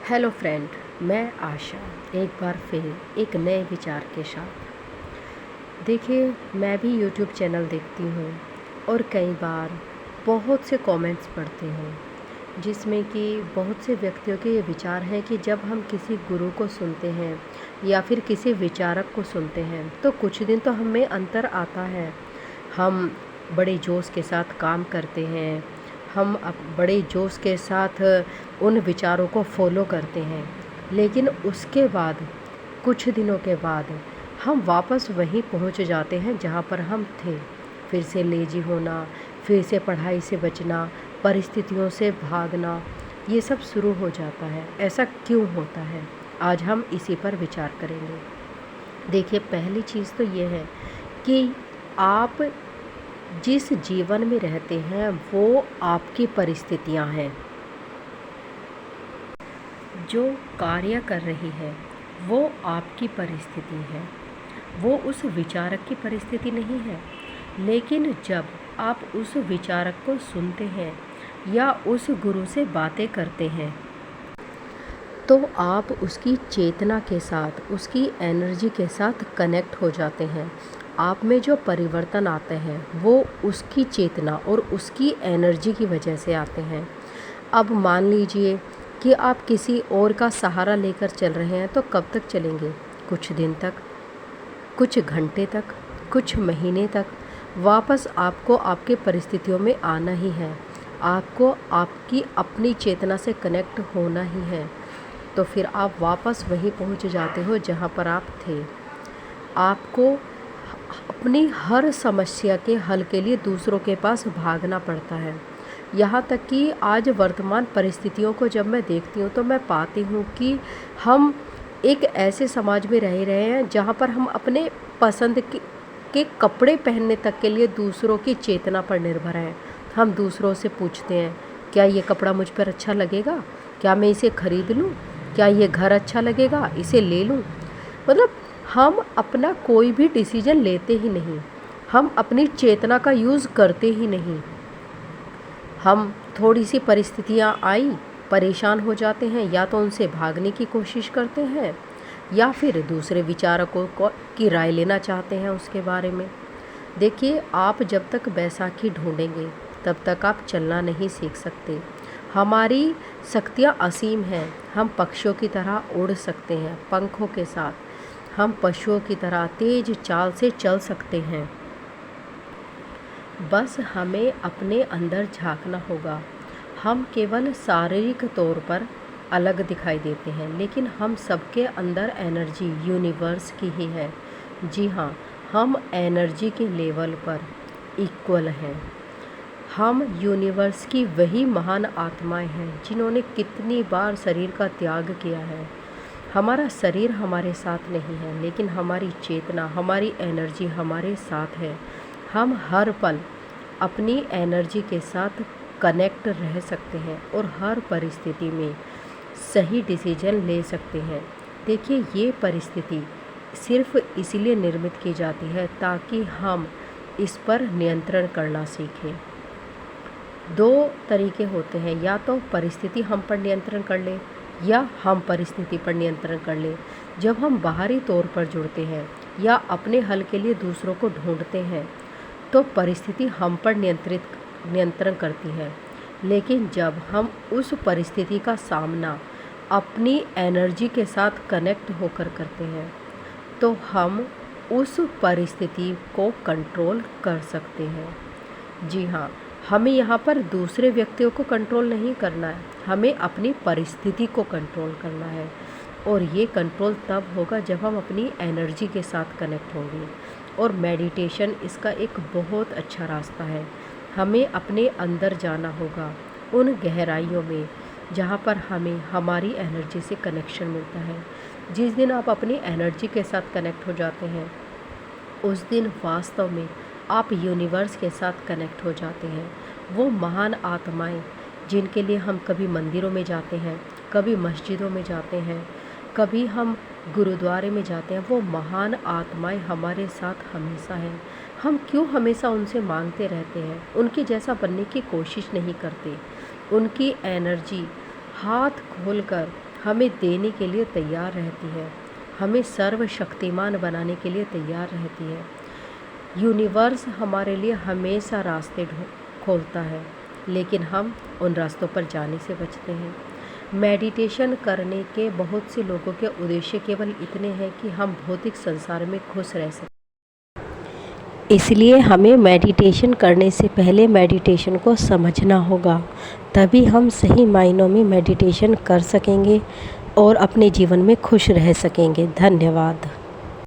Hello friend, मैं आशा एक बार फिर एक नए विचार के साथ। देखिए, मैं भी यूट्यूब चैनल देखती हूँ और कई बार बहुत से कमेंट्स पढ़ती हूँ जिसमें कि बहुत से व्यक्तियों के ये विचार हैं कि जब हम किसी गुरु को सुनते हैं या फिर किसी विचारक को सुनते हैं तो कुछ दिन तो हमें अंतर आता है। हम बड़े जोश के साथ काम करते हैं, हम बड़े जोश के साथ उन विचारों को फॉलो करते हैं, लेकिन उसके बाद कुछ दिनों के बाद हम वापस वहीं पहुंच जाते हैं जहां पर हम थे। फिर से लेजी होना, फिर से पढ़ाई से बचना, परिस्थितियों से भागना, ये सब शुरू हो जाता है। ऐसा क्यों होता है? आज हम इसी पर विचार करेंगे। देखिए, पहली चीज़ तो ये है कि आप जिस जीवन में रहते हैं वो आपकी परिस्थितियां हैं। जो कार्य कर रही है वो आपकी परिस्थिति है, वो उस विचारक की परिस्थिति नहीं है। लेकिन जब आप उस विचारक को सुनते हैं या उस गुरु से बातें करते हैं तो आप उसकी चेतना के साथ, उसकी एनर्जी के साथ कनेक्ट हो जाते हैं। आप में जो परिवर्तन आते हैं वो उसकी चेतना और उसकी एनर्जी की वजह से आते हैं। अब मान लीजिए कि आप किसी और का सहारा लेकर चल रहे हैं तो कब तक चलेंगे? कुछ दिन तक, कुछ घंटे तक, कुछ महीने तक। वापस आपको आपके परिस्थितियों में आना ही है, आपको आपकी अपनी चेतना से कनेक्ट होना ही है। तो फिर आप वापस वहीं पहुंच जाते हो जहां पर आप थे। आपको अपनी हर समस्या के हल के लिए दूसरों के पास भागना पड़ता है। यहाँ तक कि आज वर्तमान परिस्थितियों को जब मैं देखती हूँ तो मैं पाती हूँ कि हम एक ऐसे समाज में रह रहे हैं जहाँ पर हम अपने पसंद के कपड़े पहनने तक के लिए दूसरों की चेतना पर निर्भर हैं। हम दूसरों से पूछते हैं, क्या ये कपड़ा मुझ पर अच्छा लगेगा? क्या मैं इसे खरीद लूँ? क्या ये घर अच्छा लगेगा? इसे ले लूँ? मतलब हम अपना कोई भी डिसीजन लेते ही नहीं, हम अपनी चेतना का यूज़ करते ही नहीं। हम थोड़ी सी परिस्थितियाँ आई, परेशान हो जाते हैं, या तो उनसे भागने की कोशिश करते हैं या फिर दूसरे विचारकों को की राय लेना चाहते हैं उसके बारे में। देखिए, आप जब तक बैसाखी ढूंढेंगे तब तक आप चलना नहीं सीख सकते। हमारी शक्तियाँ असीम हैं, हम पक्षियों की तरह उड़ सकते हैं पंखों के साथ, हम पशुओं की तरह तेज चाल से चल सकते हैं। बस हमें अपने अंदर झांकना होगा। हम केवल शारीरिक तौर पर अलग दिखाई देते हैं, लेकिन हम सबके अंदर एनर्जी यूनिवर्स की ही है। जी हाँ, हम एनर्जी के लेवल पर इक्वल हैं। हम यूनिवर्स की वही महान आत्माएं हैं जिन्होंने कितनी बार शरीर का त्याग किया है। हमारा शरीर हमारे साथ नहीं है, लेकिन हमारी चेतना, हमारी एनर्जी हमारे साथ है। हम हर पल अपनी एनर्जी के साथ कनेक्ट रह सकते हैं और हर परिस्थिति में सही डिसीजन ले सकते हैं। देखिए, ये परिस्थिति सिर्फ इसलिए निर्मित की जाती है ताकि हम इस पर नियंत्रण करना सीखें। दो तरीके होते हैं, या तो परिस्थिति हम पर नियंत्रण कर ले या हम परिस्थिति पर नियंत्रण कर ले। जब हम बाहरी तौर पर जुड़ते हैं या अपने हल के लिए दूसरों को ढूंढते हैं तो परिस्थिति हम पर नियंत्रण करती है। लेकिन जब हम उस परिस्थिति का सामना अपनी एनर्जी के साथ कनेक्ट होकर करते हैं तो हम उस परिस्थिति को कंट्रोल कर सकते हैं। जी हाँ, हमें यहाँ पर दूसरे व्यक्तियों को कंट्रोल नहीं करना है, हमें अपनी परिस्थिति को कंट्रोल करना है। और ये कंट्रोल तब होगा जब हम अपनी एनर्जी के साथ कनेक्ट होंगे। और मेडिटेशन इसका एक बहुत अच्छा रास्ता है। हमें अपने अंदर जाना होगा, उन गहराइयों में जहाँ पर हमें हमारी एनर्जी से कनेक्शन मिलता है। जिस दिन आप अपनी एनर्जी के साथ कनेक्ट हो जाते हैं उस दिन वास्तव में आप यूनिवर्स के साथ कनेक्ट हो जाते हैं। वो महान आत्माएं जिनके लिए हम कभी मंदिरों में जाते हैं, कभी मस्जिदों में जाते हैं, कभी हम गुरुद्वारे में जाते हैं, वो महान आत्माएं हमारे साथ हमेशा हैं। हम क्यों हमेशा उनसे मांगते रहते हैं? उनके जैसा बनने की कोशिश नहीं करते। उनकी एनर्जी हाथ खोलकर हमें देने के लिए तैयार रहती है, हमें सर्वशक्तिमान बनाने के लिए तैयार रहती है। यूनिवर्स हमारे लिए हमेशा रास्ते खोलता है, लेकिन हम उन रास्तों पर जाने से बचते हैं। मेडिटेशन करने के बहुत से लोगों के उद्देश्य केवल इतने हैं कि हम भौतिक संसार में खुश रह सकें। इसलिए हमें मेडिटेशन करने से पहले मेडिटेशन को समझना होगा, तभी हम सही मायनों में मेडिटेशन कर सकेंगे और अपने जीवन में खुश रह सकेंगे। धन्यवाद।